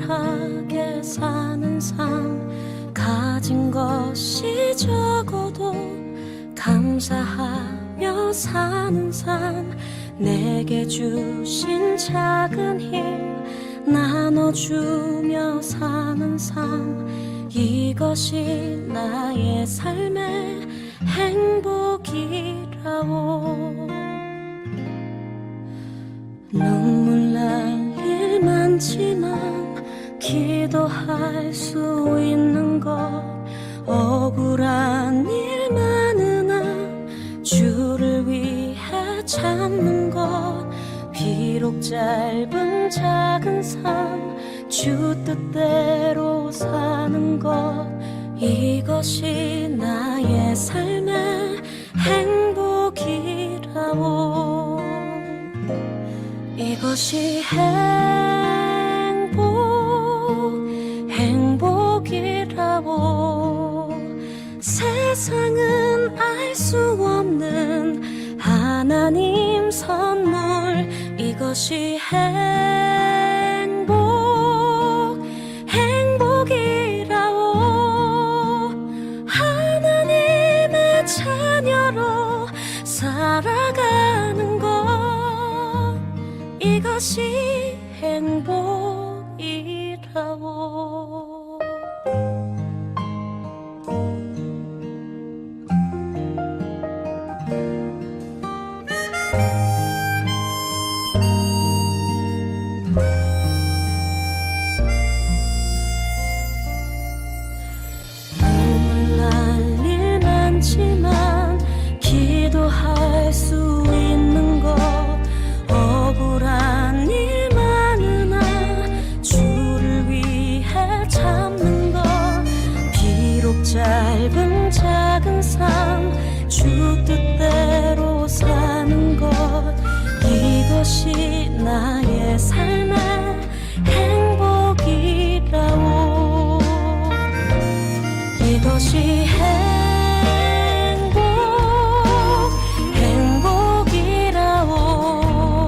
청결하게 사는 삶, 가진 것이 적어도 감사하며 사는 삶, 내게 주신 작은 힘 나눠주며 사는 삶, 이것이 나의 삶의 행복이라오. 눈물 날 일 많지만 기도할 수 있는 것, 억울한 일 많으나 주를 위해 참는 것, 비록 짧은 작은 삶 주 뜻대로 사는 것, 이것이 나의 삶의 행복이라오. 이것이 행복이라오. 세상은 알 수 없는 하나님 선물, 이것이 행복이라오. 하나님의 자녀로 살아가는 것, 이것이 행복이라오. 눈물 날 일 많지만 기도할 수 있는 것, 억울한 일 많으나 주를 위해 참는 것, 비록 짧은 작은 삶 주 뜻대로 사는 것, 이것이 나의 삶의 행복이라오. 이것이 행복이라오.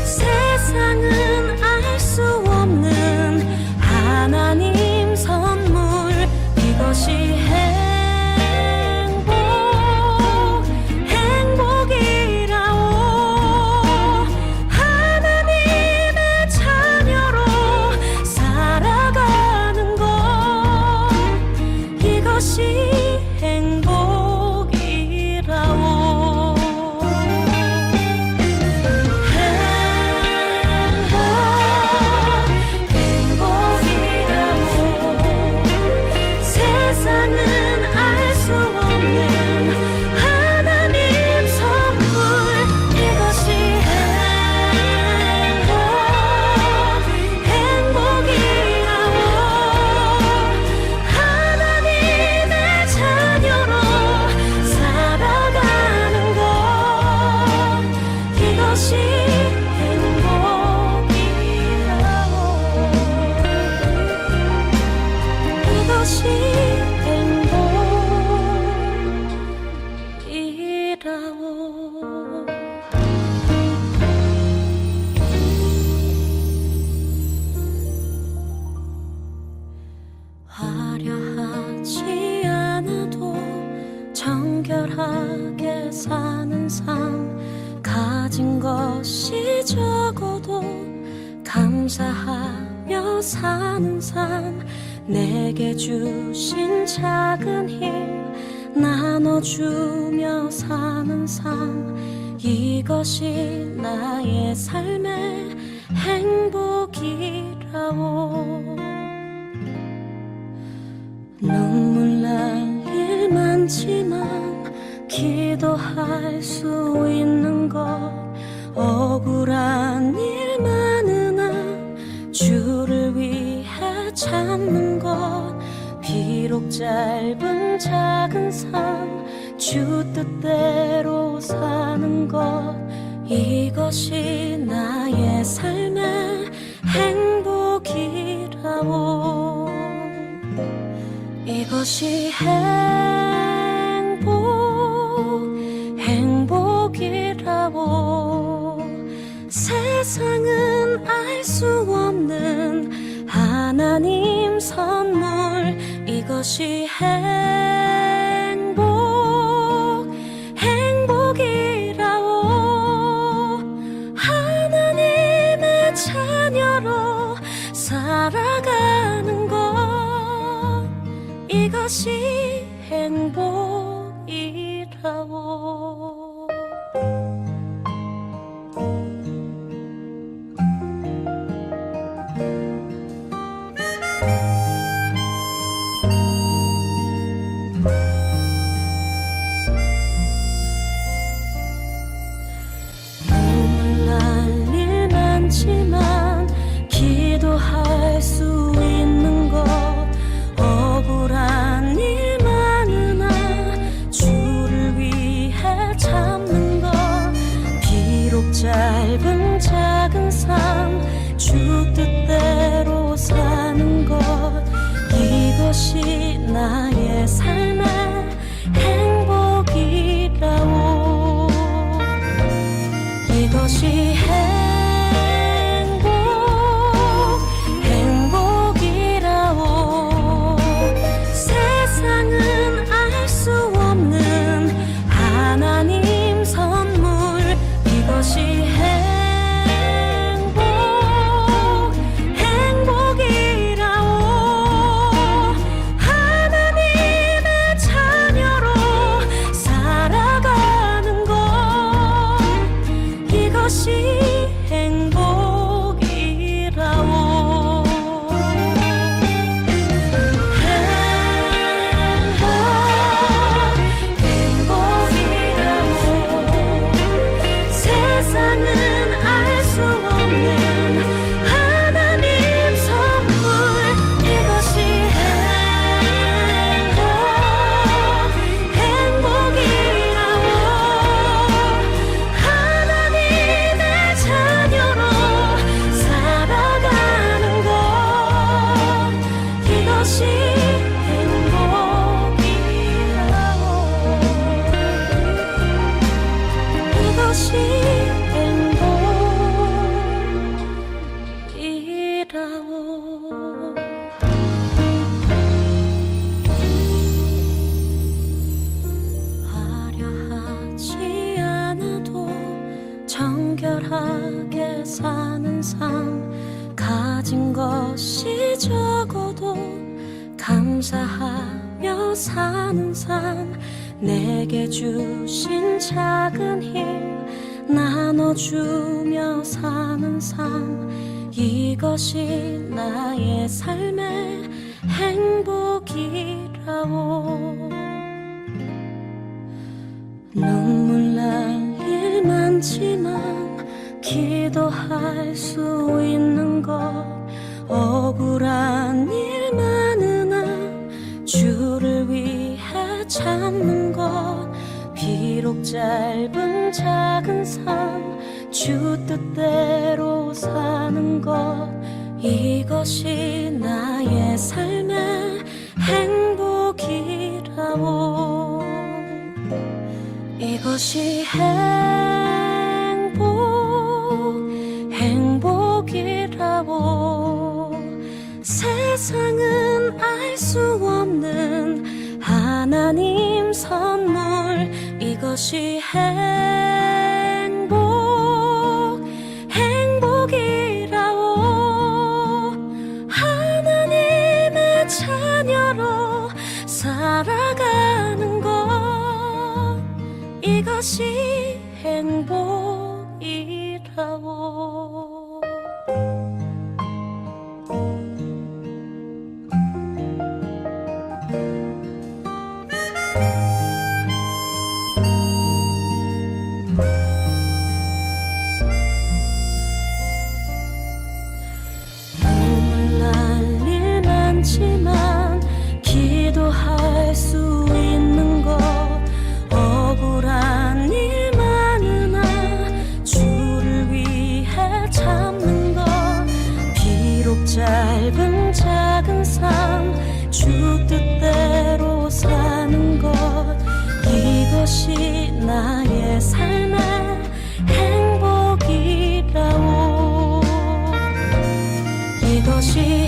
세상은 알 수 없는 하나님 선물, 이것이 행복이라오. 하나님의 자녀로 살아가는 것, 이것이 행복이라오. 행복이라오. 세상은 알 수 없는 하나님 선물, 이것이 행복이라오. 하나님의 자녀로 살아가는 것, 이것이 행복이라오. 이것이 행복이라오. 화려하지 않아도 정결하게 사는 삶, 가진 것이 적어도 감사하며 사는 삶, 내게 주신 작은 힘 나눠주며 사는 삶, 이것이 나의 삶의 행복이라오. 눈물 날 일 많지만 기도할 수 있는 것, 억울한 일 많으나 주를 위해 참는 것, 비록 짧은 작은 삶 주 뜻대로 사는 것, 이것이 나의 삶의 행복이라오. 이것이 행복이라오. 세상은 알 수 없는 이것이 행복이라오. 하나님의 자녀로 살아가는 것, 이것이 행복이라오. 눈물 날 일 많지만 기도할 수 있는 것, 억울한 일 많으나 주를 위해 참는 것, 비록 짧은 작은 삶 주 뜻대로 사는 것, 이것이 나의 삶의 행복이라오. 이것이 행복이라오. 세상은 알 수 없는 하나님 선물, 이것이 행복이라오. 하나님의 자녀로 살아가는 것, 이것이 행복이라오. 행복이라오. 세상은 알 수 없는 하나님 선물, 이것이 행복이라오. 하나님의 자녀로 살아가는 것, 이것이 행복이라오. 이것이 행복이라오. 화려하지 않아도 정결하게 사는 삶, 가진 것이 적어도 감사하며 사는 삶, 내게 주신 작은 힘 나눠주며 사는 삶, 이것이 나의 삶의 행복이라오. 눈물 날 일 많지만 기도할 수 있는 것, 억울한 일 많으나 주를 위해 참는 것, 비록 짧은 작은 삶 주 뜻대로 사는 것, 이것이 나의 삶의 행복이라오. 이것이 행복이라오. 세상은 알 수 없는 하나님 선물, 이것이 행복이라오. 하나님의 자녀로 살아가는 것, 이것이 행복이라오. 눈물 날 일 많지만 기도할 수 있는 것, 억울한 일 많으나 주를 위해 참는 것, 비록 짧은 작은 삶 주 뜻대로 사는 것, 이것이 나의 삶의 행복이라오. 이것이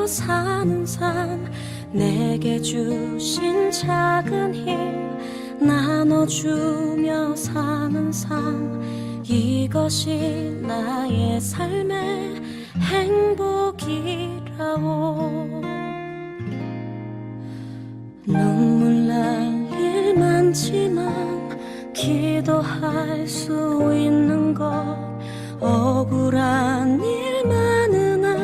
사는 삶 내게 주신 작은 힘 나눠주며 사는 삶 이것이 나의 삶의 행복이라오 눈물 날 일 많지만 기도할 수 있는 것 억울한 일 많으나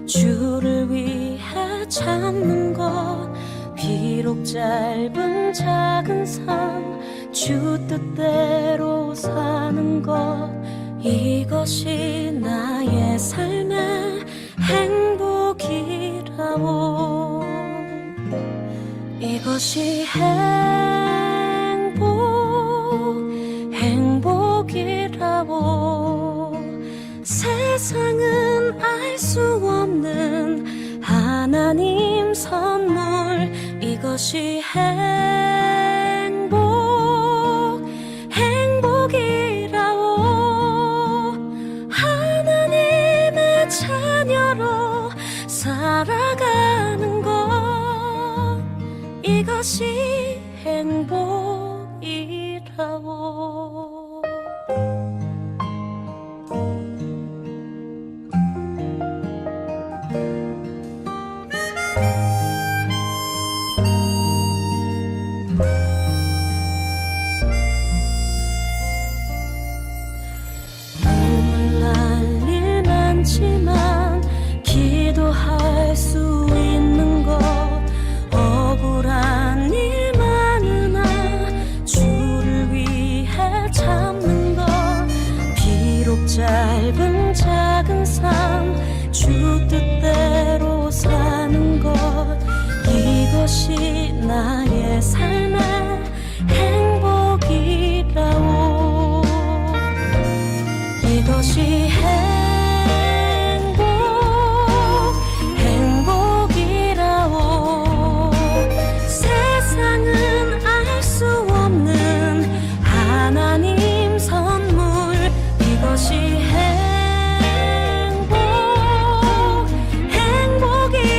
주를 위해 참는 것 비록 짧은 작은 삶 주 뜻대로 사는 것 이것이 나의 삶의 행복이라오 이것이 행복이라오 세상은 알 수 없는 하나님 선물 이것이 행복이라오 하나님의 자녀로 살아가는 것 이것이 행복이라오 눈물 날 일 많지만 기도할 수 있는 것 억울한 일 많으나 주를 위해 참는 것 비록 짧은 작은 삶 주 뜻대로 사는 것 이것이 나의 삶의 행복이라오 이것이 행복이라오 세상은 알 수 없는 하나님 선물 이것이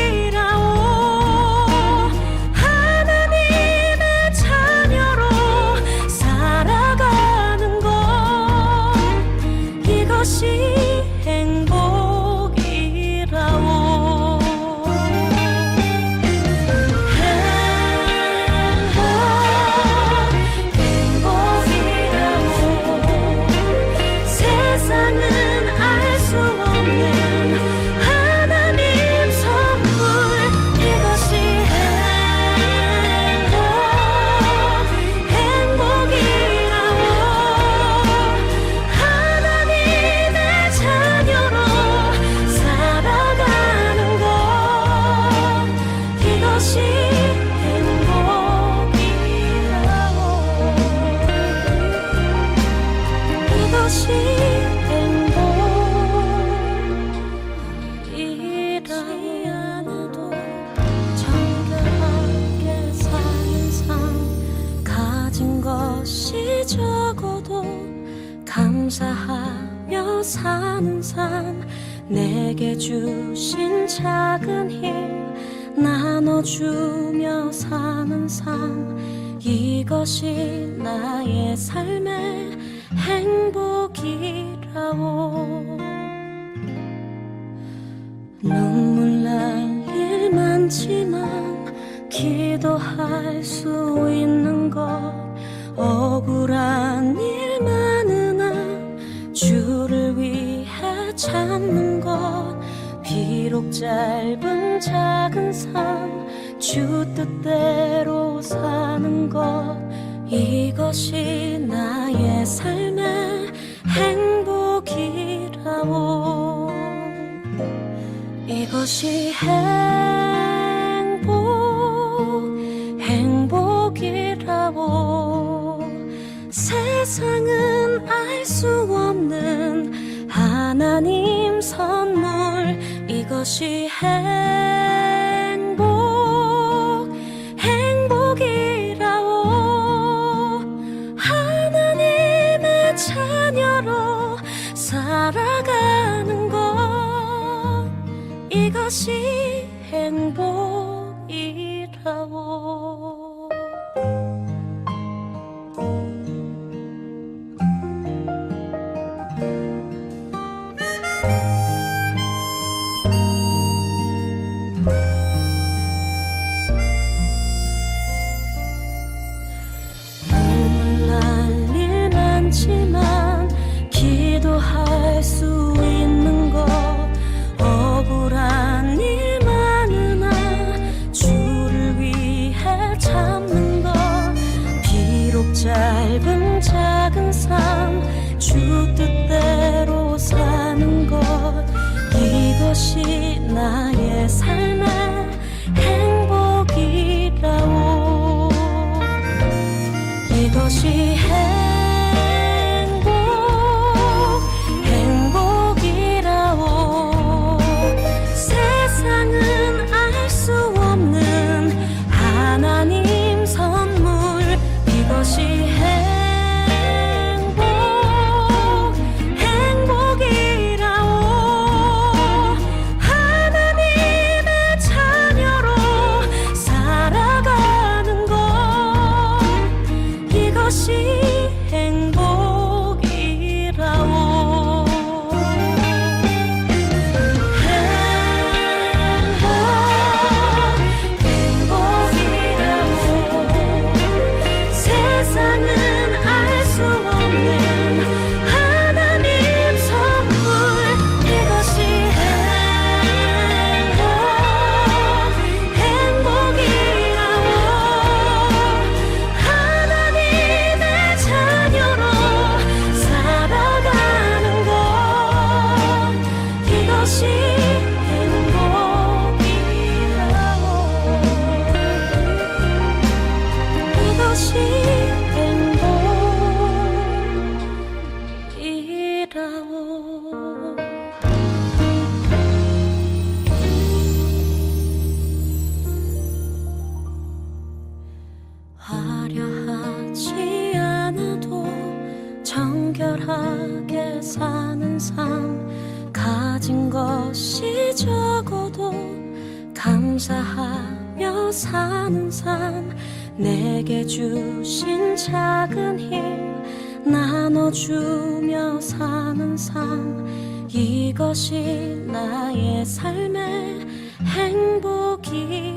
행복이라오 하나님의 자녀로 살아가는 것 이것이 행복이라오 행복이라오 세상은 알 수 없는 하나님 선물 이것이 행복이라오 하나님의 자녀로 살아가는 것 이것이 행복이라오 이것이 행복이라지 않아도 정결하게 사는 삶 가진 것이 적어도 감사하며 사는 삶 내게 주신 작은 힘 나눠주며 사는 삶 이것이 나의 삶의 행복이라오 눈물 날 일 많지만 기도할 수 있는 것 억울한 일 많으나 주를 위해 참는 것 비록 짧은 작은 삶 주 뜻대로 사는 것 이것이 나의 삶의 행복이라오 이것이 행복이라오 세상은 알 수 없는 하나님 선물 이것이 행복이라오 하나님의 자녀로 살아가는 것 이것이 행복이라오. 눈물 날 일 많지만 기도할 수 있는 것, 억울한 일 많으나 주를 위해 참는 것, 비록 짧은 작은 삶 주 뜻대로 사는 것, 이것이 나의 삶의 행복이라오. 이것이 행복이라오. 세상은 알 수 없는 하나님 선물, 이것이 행복이라오. 하나님의 자녀로 살아가는 것, 이것이 행복이라오. 행복이라오. 세상은 알 수 없는 하나님 선물, 이것이 행복이라오. 하나님의 자녀로 살아가는 것, 이것이 행복이라오. 이것이 행복이라오. 화려하지 않아도 정결하게 사는 삶, 가진 것이 적어도 감사하며 사는 삶, 내게 주신 작은 힘 나눠주며 사는 삶, 이것이 나의 삶의 행복이라오.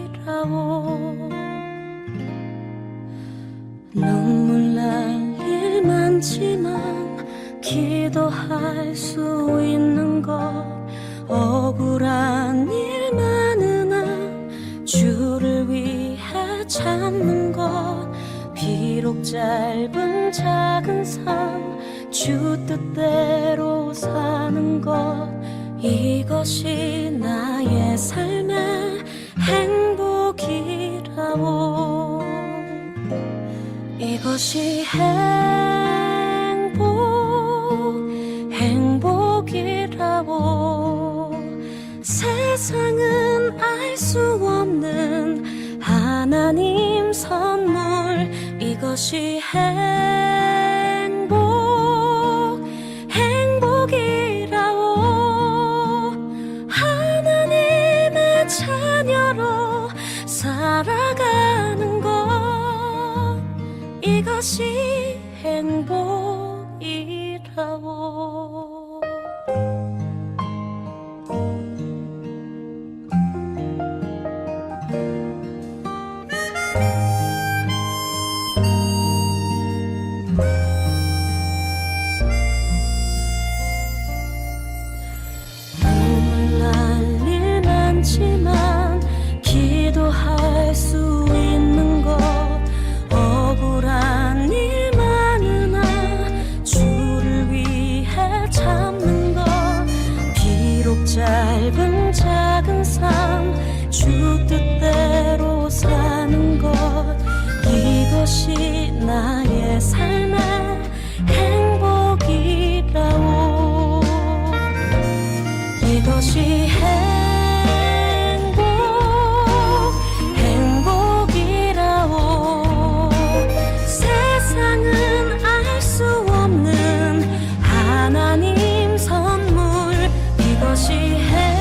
눈물 날 일 많지만 기도할 수 있는 것, 억울한 일 많으나 주를 위해 참는 것, 비록 짧은 작은 삶 주 뜻대로 사는 것, 이것이 나의 삶의 행복이라오. 이것이 행복이라오. 세상은 알 수 없는 하나님 선물, 이것이 행복이라오. 하나님의 자녀로 살아가는 것, 이것이 행복이라오. 눈물 날 일 많지만 기도할 수 있는 것, 억울한 일 많으나 주를 위해 참는 것, 비록 짧은 작은 삶 주 뜻대로 사는 것, 이것이 나의 삶의 행복이라오. 이것이 행복이라오. 세상은 알 수 없는 하나님 선물, 이것이 행복이라오.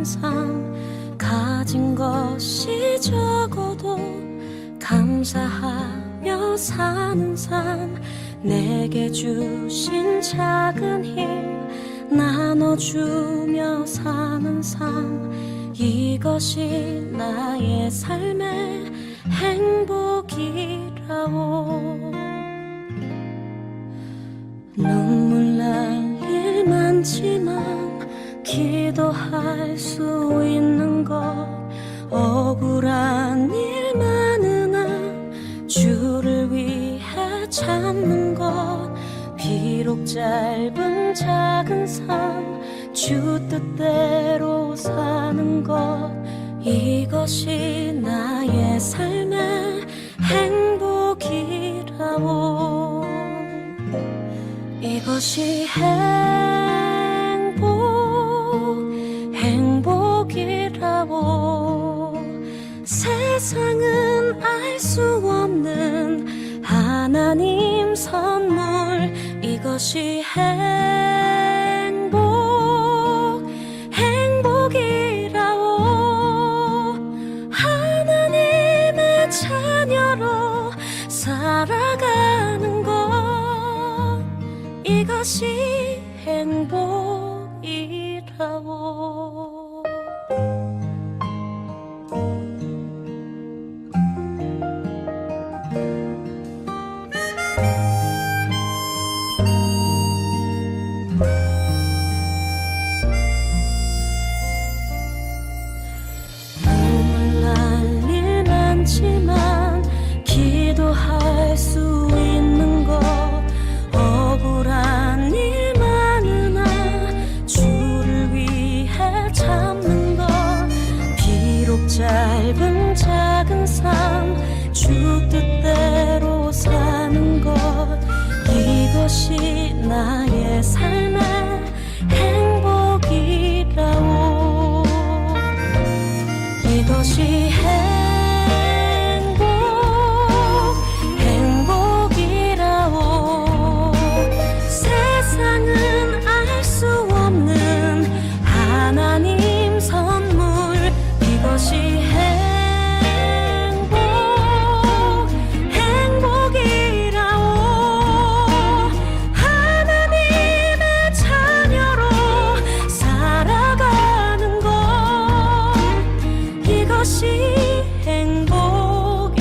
삶 가진 것이 적어도 감사하며 사는 삶 내게 주신 작은 힘 나눠주며 사는 삶 이것이 나의 삶의 행복이라오. 눈물 날 일 많지만 기도할 수 있는 것 억울한 일 많으나 주를 위해 참는 것 비록 짧은 작은 삶 주 뜻대로 사는 것 이것이 나의 삶의 행복이라오. 이것이 행복이라오. 세상은 알 수 없는 하나님 선물 이것이 행복이라오. 하나님의 자녀로 살아가는 것 이것이 행복이라오. 눈물 날 일 많지만 기도할 수 있는 것 억울한 일 많으나 주를 위해 참는 것 비록 짧은 작은 삶 주 뜻대로 사는 것 이것이 나의 삶의 행복이라오. 이것이 행복이라오. 세상은 알 수 없는 하나님 선물 이것이 행복이라오. 하나님의 자녀로 살아가는 것 이것이 행복이라오.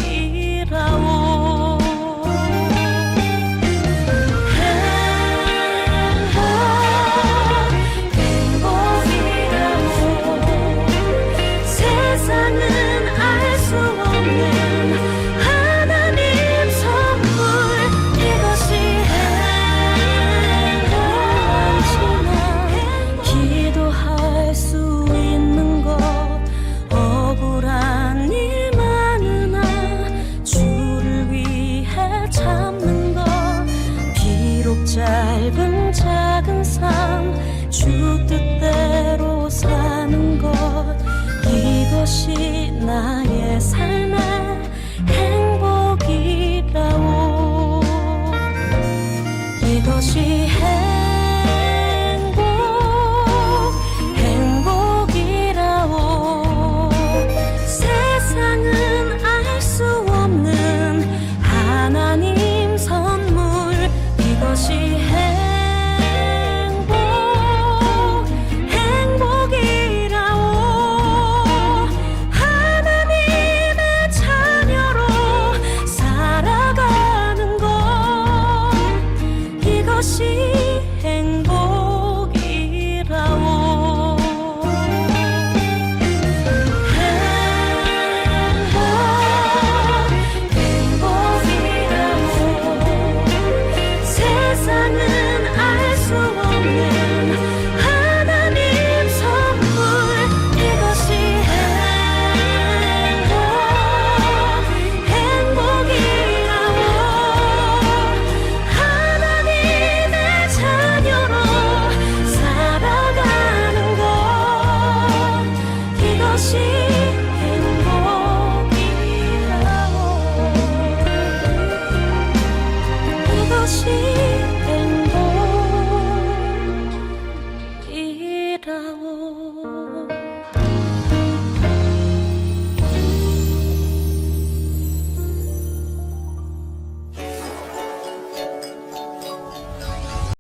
행복이라오. 세상은 알 수 없는 하나님 선물 이것이 행복이지만 기도할 수 있는 것 억울한 일 많으나 주를 위해 참는 것 비록 짧은 작은 삶 주 뜻대로 사는 것 이것이 나의 삶